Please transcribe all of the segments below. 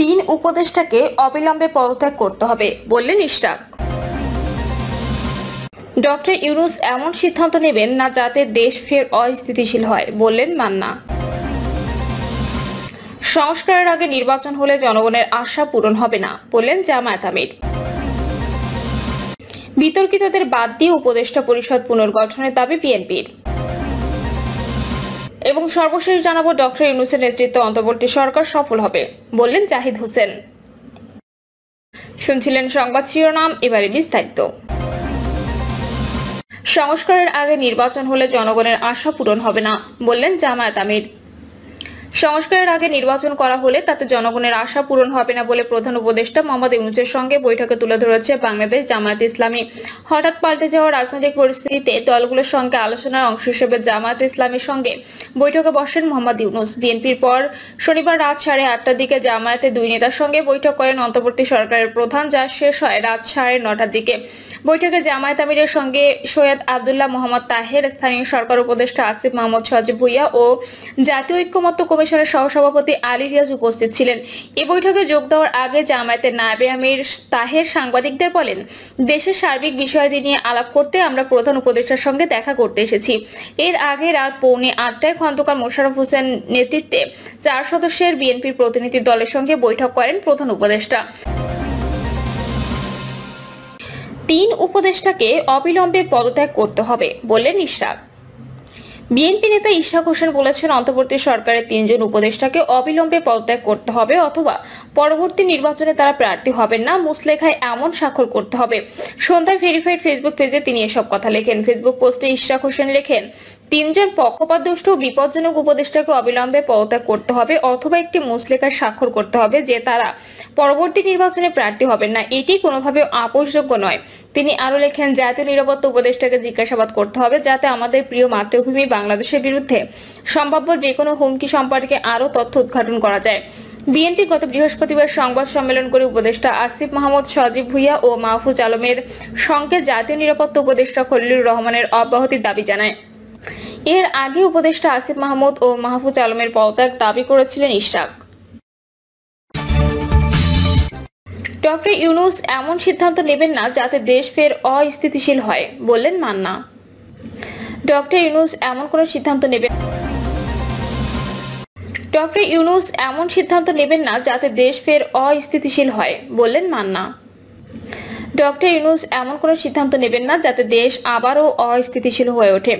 তিন উপদেষ্টাকে অবিলম্বে পদত্যাগ করতে হবে বললেন ইশরাক। ডক্টর ইউনূস এমন সিদ্ধান্ত নেবেন না যাতে দেশ ফের অস্থিতিশীল হয় বললেন মান্না। সংস্কারের আগে নির্বাচন হলে জনগণের আশা পূরণ হবে না বললেন জামায়াত আমির। বিতর্কিতদের বাদ দিয়ে উপদেষ্টা পরিষদ পুনর্গঠনের দাবি বিএনপির। এবং সর্বশেষ জানাবো, ডক্টর ইউনূসের নেতৃত্বে অন্তর্বর্তী সরকার সফল হবে বললেন জাহিদ হোসেন। শুনছিলেন সংবাদ শিরোনাম, এবারে বিস্তারিত। সংস্কারের আগে নির্বাচন হলে জনগণের আশা পূরণ হবে না বললেন জামায়াত আমির। সংস্কারের আগে নির্বাচন করা হলে তাতে জনগণের আশা পূরণ হবে না বলে প্রধান উপদেষ্টা মোহাম্মদ ইউনূসের সঙ্গে বৈঠকে তুলে ধরেছে বাংলাদেশ জামায়াত ইসলামী। হঠাৎ পাল্টে যাওয়া রাজনৈতিক পরিস্থিতিতে দলগুলোর সঙ্গে আলোচনার অংশ হিসেবে জামায়াত ইসলামীর সঙ্গে বৈঠকে বসেন মোহাম্মদ ইউনূস। বিএনপির পর শনিবার রাত 8:30টার দিকে জামায়াতের দুই নেতার সঙ্গে বৈঠক করেন অন্তর্বর্তী সরকারের প্রধান, যা শেষ হয় রাত 9:30টার দিকে। বৈঠকে জামায়াত আমিরের সঙ্গে সৈয়দ আব্দুল্লাহ মোহাম্মদ তাহের, স্থানীয় সরকার উপদেষ্টা আসিফ মাহমুদ সজীব ভুইয়া ও জাতীয় ঐক্যমত্য কমিশনের সহসভাপতি আলী রিয়াজ উপস্থিত ছিলেন। এই বৈঠকে যোগ দেওয়ার আগে জামায়াতের নায়েবে আমির তাহের সাংবাদিকদের বলেন, দেশের সার্বিক বিষয়াদি নিয়ে আলাপ করতে আমরা প্রধান উপদেষ্টার সঙ্গে দেখা করতে এসেছি। এর আগে রাত 8:45টায় খন্দকার মোশাররফ হোসেন নেতৃত্বে 4 সদস্যের বিএনপির প্রতিনিধি দলের সঙ্গে বৈঠক করেন প্রধান উপদেষ্টা। তিন উপদেষ্টাকে অবিলম্বে পদত্যাগ করতে হবে বললেন ইশরাক। বিএনপি নেতা ইশরাক হোসেন বলেছেন, অন্তর্বর্তী সরকারের 3 জন উপদেষ্টাকে অবিলম্বে পদত্যাগ করতে হবে অথবা পরবর্তী নির্বাচনে তারা প্রার্থী হবেন না, মুসলেখায় এমন স্বাক্ষর করতে হবে। সন্ধ্যায় ভেরিফাইড ফেসবুক পেজে তিনি এসব কথা লেখেন। ফেসবুক পোস্টে ইশরাক হোসেন লেখেন, 3 জন পক্ষপাতদুষ্ট ও বিপজ্জনক উপদেষ্টাকে অবিলম্বে পদত্যাগ করতে হবে অথবা একটি মুসলেখায় স্বাক্ষর করতে হবে যে তারা পরবর্তী নির্বাচনে প্রার্থী হবেন না। এটি কোনোভাবে আপোষযোগ্য নয়। তিনি আরো লেখেন, জাতীয় নিরাপত্তা উপদেষ্টাকে জিজ্ঞাসাবাদ করতে হবে যাতে আমাদের প্রিয় মাতৃভূমি বাংলাদেশের বিরুদ্ধে সম্ভাব্য যে কোনো হুমকি সম্পর্কে আরো তথ্য উদ্ঘাটন করা যায়। বিএনপি গত বৃহস্পতিবার সংবাদ সম্মেলন করে উপদেষ্টা আসিফ মাহমুদ সজীব ভুইয়া ও মাহফুজ আলমের সঙ্গে জাতীয় নিরাপত্তা উপদেষ্টা খলিলুর রহমানের অব্যাহতির দাবি জানায়। এর আগে উপদেষ্টা আসিফ মাহমুদ ও মাহফুজ আলমের পদত্যাগ দাবি করেছিলেন ইশরাক। ডক্টর ইউনূস এমন সিদ্ধান্ত নেবেন না যাতে দেশ ফের অস্থিতিশীল হয় বললেন মান্না। ডক্টর ইউনূস এমন সিদ্ধান্ত নেবেন না যাতে দেশ ফের অস্থিতিশীল হয় বললেন মান্না। ডক্টর ইউনূস এমন সিদ্ধান্ত নেবেন না যাতে দেশ আবারও অস্থিতিশীল হয়ে ওঠে,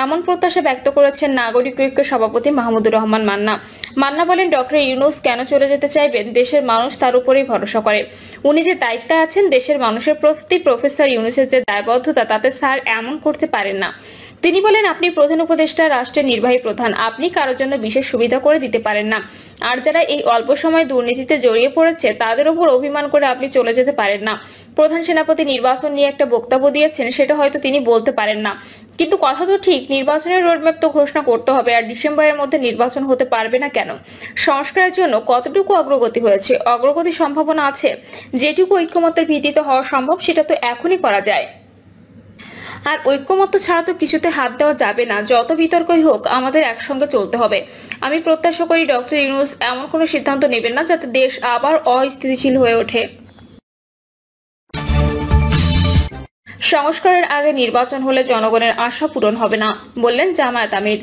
এমন প্রত্যাশা ব্যক্ত করেছেন নাগরিক ঐক্য সভাপতি মাহমুদুর রহমান মান্না। মান্না বলেন, ডক্টর ইউনূস কেন চলে যেতে চাইবেন, দেশের মানুষ তার উপরেই ভরসা করে। উনি যে দায়িত্বে আছেন দেশের মানুষের প্রতি প্রফেসর ইউনূসের যে দায়বদ্ধতা তাতে স্যার এমন করতে পারেন না। তিনি বলেন, আপনি প্রধান উপদেষ্টা, রাষ্ট্রের নির্বাহী প্রধান, আপনি কারোর জন্য বিশেষ সুবিধা করে দিতে পারেন না। আর যারা এই অল্প সময় দুর্নীতিতে জড়িয়ে পড়েছে তাদের উপর অভিমান করে আপনি চলে যেতে পারেন না। প্রধান সেনাপতি নির্বাচন নিয়ে একটা বক্তব্য দিয়েছেন, সেটা হয়তো তিনি বলতে পারেন না, কিন্তু কথা তো ঠিক, নির্বাচনের রোডম্যাপ তো ঘোষণা করতে হবে। আর ডিসেম্বরের মধ্যে নির্বাচন হতে পারবে না কেন? সংস্কারের জন্য কতটুকু অগ্রগতি হয়েছে? অগ্রগতির সম্ভাবনা আছে। যেটুকু ঐক্যমত্যের ভিত্তিতে হওয়া সম্ভব সেটা তো এখনই করা যায়। আর ঐক্যমত্য ছাড়া তো কিছুতে হাত দেওয়া যাবে না। যত বিতর্কই হোক আমাদের একসঙ্গে চলতে হবে। আমি প্রত্যাশা করি ডক্টর ইউনূস এমন কোনো সিদ্ধান্ত নেবেন না যাতে দেশ আবার অস্থিতিশীল হয়ে ওঠে। সংস্কারের আগে নির্বাচন হলে জনগণের আশা পূরণ হবে না বললেন জামায়াত আমির।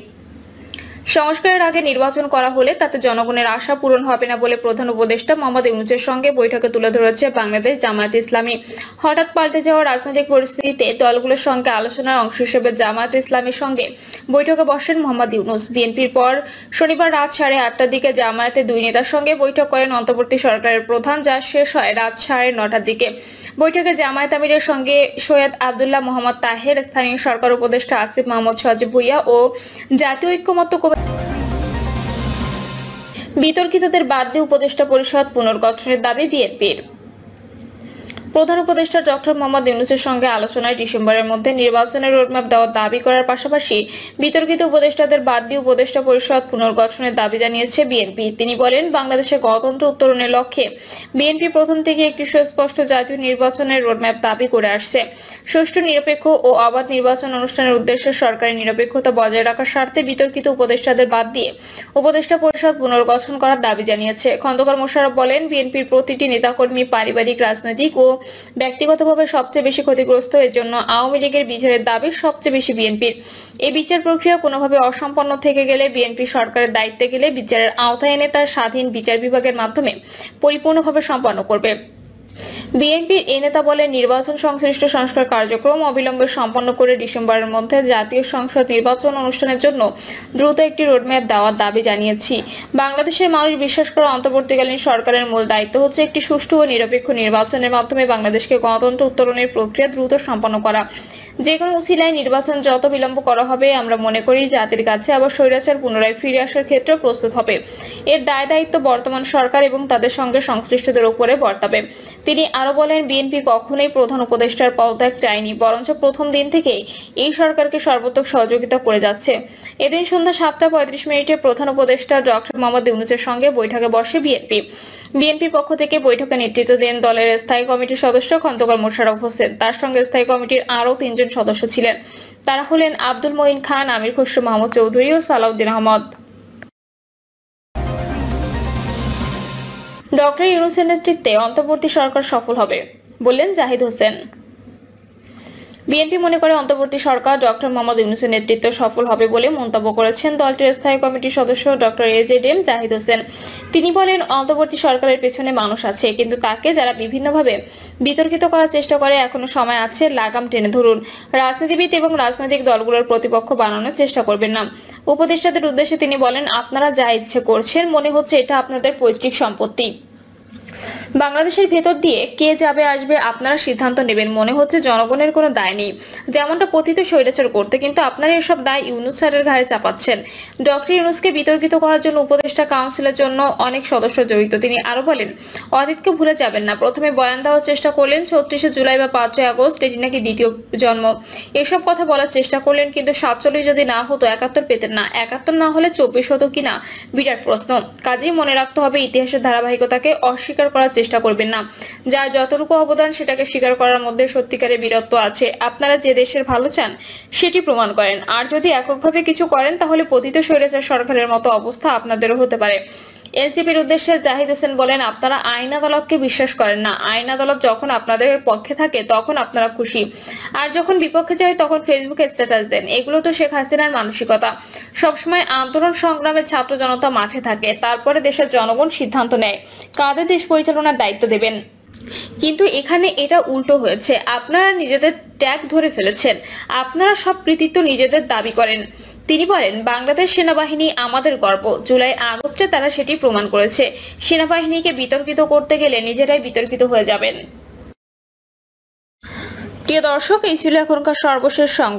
সংস্কারের আগে নির্বাচন করা হলে তাতে জনগণের আশা পূরণ হবে না বলে প্রধান উপদেষ্টা মোহাম্মদ ইউনূসের সঙ্গে বৈঠকে তুলে ধরেছে বাংলাদেশ জামায়াত ইসলামী। হঠাৎ পাল্টে যাওয়া রাজনৈতিক পরিস্থিতিতে দলগুলোর সঙ্গে আলোচনার অংশ হিসেবে জামায়াত ইসলামীর সঙ্গে বৈঠকে বসেন মোহাম্মদ ইউনূস। বিএনপির পর শনিবার রাত 8:30টার দিকে জামায়াতের দুই নেতার সঙ্গে বৈঠক করেন অন্তর্বর্তী সরকারের প্রধান, যা শেষ হয় রাত 9:30টার দিকে। বৈঠকে জামায়াত আমিরের সঙ্গে সৈয়দ আব্দুল্লাহ মোহাম্মদ তাহের, স্থানীয় সরকার উপদেষ্টা আসিফ মাহমুদ সজীব ভুইয়া ও জাতীয় ঐক্যমত্য বিতর্কিতদের বাদ দিয়ে উপদেষ্টা পরিষদ পুনর্গঠনের দাবি বিএনপির। প্রধান উপদেষ্টা ডক্টর মোহাম্মদ ইউনূসের সঙ্গে আলোচনায় ডিসেম্বরের মধ্যে নির্বাচনের রোডম্যাপ দেওয়ার দাবি করার পাশাপাশি বিতর্কিত উপদেষ্টাদের বাদ দিয়ে উপদেষ্টা পরিষদ পুনর্গঠনের দাবি জানিয়েছে বিএনপি। তিনি বলেন, বাংলাদেশে গণতন্ত্র উত্তরণের লক্ষ্যে বিএনপি প্রথম থেকে একটি সুস্পষ্ট জাতীয় নির্বাচনের রোডম্যাপ দাবি করে আসছে। সুষ্ঠু, নিরপেক্ষ ও অবাধ নির্বাচন অনুষ্ঠানের উদ্দেশ্যে সরকারি নিরপেক্ষতা বজায় রাখার স্বার্থে বিতর্কিত উপদেষ্টাদের বাদ দিয়ে উপদেষ্টা পরিষদ পুনর্গঠন করার দাবি জানিয়েছে। খন্দকার মোশাররফ বলেন, বিএনপির প্রতিটি নেতাকর্মী পারিবারিক, রাজনৈতিক ও ব্যক্তিগতভাবে সবচেয়ে বেশি ক্ষতিগ্রস্ত। এর জন্য আওয়ামী লীগের বিচারের দাবি সবচেয়ে বেশি বিএনপির। এই বিচার প্রক্রিয়া কোনোভাবে অসম্পন্ন থেকে গেলে বিএনপি সরকারের দায়িত্বে গেলে বিচারের আওতায় এনে তার স্বাধীন বিচার বিভাগের মাধ্যমে পরিপূর্ণভাবে সম্পন্ন করবে। বিএনপির এই নেতা বলেন, নির্বাচন সংশ্লিষ্ট সংস্কার কার্যক্রম অবিলম্বে সম্পন্ন করে ডিসেম্বরের মধ্যে জাতীয় সংসদ নির্বাচন অনুষ্ঠানের জন্য দ্রুত একটি রোডম্যাপ দেওয়ার দাবি জানিয়েছি। বাংলাদেশের মানুষ বিশ্বাস করে অন্তর্বর্তীকালীন সরকারের মূল দায়িত্ব হচ্ছে একটি সুষ্ঠু ও নিরপেক্ষ নির্বাচনের মাধ্যমে বাংলাদেশকে গণতন্ত্র উত্তরণের প্রক্রিয়া দ্রুত সম্পন্ন করা। যে কোনো উসিলায় নির্বাচন যত বিলম্ব করা হবে, আমরা মনে করি জাতির কাছে আবার স্বৈরাচার পুনরায় ফিরে আসার ক্ষেত্রে প্রস্তুত হবে। এর দায় দায়িত্ব বর্তমান সরকার এবং তাদের সঙ্গে সংশ্লিষ্টদের উপরে বর্তাবে। তিনি আরো বলেন, বিএনপি কখনোই প্রধান উপদেষ্টার পদত্যাগ চায়নি, বরঞ্চ প্রথম দিন থেকেই এই সরকারকে সর্বোত্তক সহযোগিতা করে যাচ্ছে। এদিন সন্ধ্যা 7:35 প্রধান উপদেষ্টা ডক্টর মোহাম্মদ ইউনূসের সঙ্গে বৈঠকে বসে বিএনপির পক্ষ থেকে বৈঠকে নেতৃত্ব দেন দলের স্থায়ী কমিটির সদস্য খন্দকার মোশাররফ হোসেন। তার সঙ্গে স্থায়ী কমিটির আরও 3 জন সদস্য ছিলেন। তারা হলেন আব্দুল মঈন খান, আমির খসরু মাহমুদ চৌধুরী ও সালাউদ্দিন আহমদ। ডক্টর ইউনূসের নেতৃত্বে অন্তর্বর্তী সরকার সফল হবে বললেন জাহিদ হোসেন। বিএনপি মনে করে অন্তর্বর্তী সরকার ডক্টর মোহাম্মদ ইউনূসের নেতৃত্বে সফল হবে বলে মন্তব্য করেছেন দলটির স্থায়ী কমিটির সদস্য ডক্টর এজেডএম জাহিদ হোসেন। তিনি বলেন, অন্তর্বর্তী সরকারের পেছনে মানুষ আছে, কিন্তু তাকে যারা বিভিন্নভাবে বিতর্কিত করার চেষ্টা করে এখনো সময় আছে, লাগাম টেনে ধরুন। রাজনীতিবিদ এবং রাজনৈতিক দলগুলোর প্রতিপক্ষ বানানোর চেষ্টা করবেন না। উপদেষ্টাদের উদ্দেশ্যে তিনি বলেন, আপনারা যা ইচ্ছে করছেন, মনে হচ্ছে এটা আপনাদের পৈতৃক সম্পত্তি। বাংলাদেশের ভেতর দিয়ে কে যাবে আসবে আপনারা সিদ্ধান্ত নেবেন। মনে হচ্ছে জনগণের কোনো দায় নেই, যেমনটা পতিত স্বৈরাচার করতে, কিন্তু আপনারা এসব দায় ইউনূস স্যারের ঘাড়ে চাপাচ্ছেন। ডক্টর ইউনূসকে বিতর্কিত করার জন্য উপদেষ্টা কাউন্সিলের জন্য অনেক সদস্য জড়িত। তিনি আরো বলেন, অতীতকে ভুলে যাবেন না। প্রথমে বয়ান দেওয়ার চেষ্টা করলেন 36শে জুলাই বা 5ই আগস্ট, এটি নাকি দ্বিতীয় জন্ম, এসব কথা বলার চেষ্টা করলেন, কিন্তু 47 যদি না হতো 71 পেতেন না। 71 না হলে 24 হতো কিনা বিরাট প্রশ্ন। কাজেই মনে রাখতে হবে, ইতিহাসের ধারাবাহিকতাকে অস্বীকার করার চেষ্টা করবেন না। যার যতটুকু অবদান সেটাকে স্বীকার করার মধ্যে সত্যিকারের বীরত্ব আছে। আপনারা যে দেশের ভালো চান সেটি প্রমাণ করেন। আর যদি এককভাবে কিছু করেন তাহলে পতিত স্বৈরাচার সরকারের মতো অবস্থা আপনাদেরও হতে পারে। এনসিপির উদ্দেশ্যে জাহিদ হোসেন বলেন, আপনারা আইন আদালতকে বিশ্বাস করেন না। আইন আদালত যখন আপনাদের পক্ষে থাকে তখন আপনারা খুশি, আর যখন বিপক্ষে যায় তখন ফেসবুকে স্ট্যাটাস দেন। এগুলো তো শেখ হাসিনার মানসিকতা। সবসময় আন্দোলন সংগ্রামে ছাত্র জনতা মাঠে থাকে, তারপরে দেশের জনগণ সিদ্ধান্ত নেয় কাদের দেশ পরিচালনার দায়িত্ব দেবেন। কিন্তু এখানে এটা উল্টো হয়েছে। আপনারা নিজেদের ট্যাগ ধরে ফেলেছেন, আপনারা সব কৃতিত্ব নিজেদের দাবি করেন। তিনি বলেন, বাংলাদেশ সেনাবাহিনী আমাদের গর্ব। জুলাই আগস্টে তারা সেটি প্রমাণ করেছে। সেনাবাহিনীকে বিতর্কিত করতে গেলে নিজেরাই বিতর্কিত হয়ে যাবেন। প্রিয় দর্শক, এই ছিল এখনকার সর্বশেষ সংবাদ।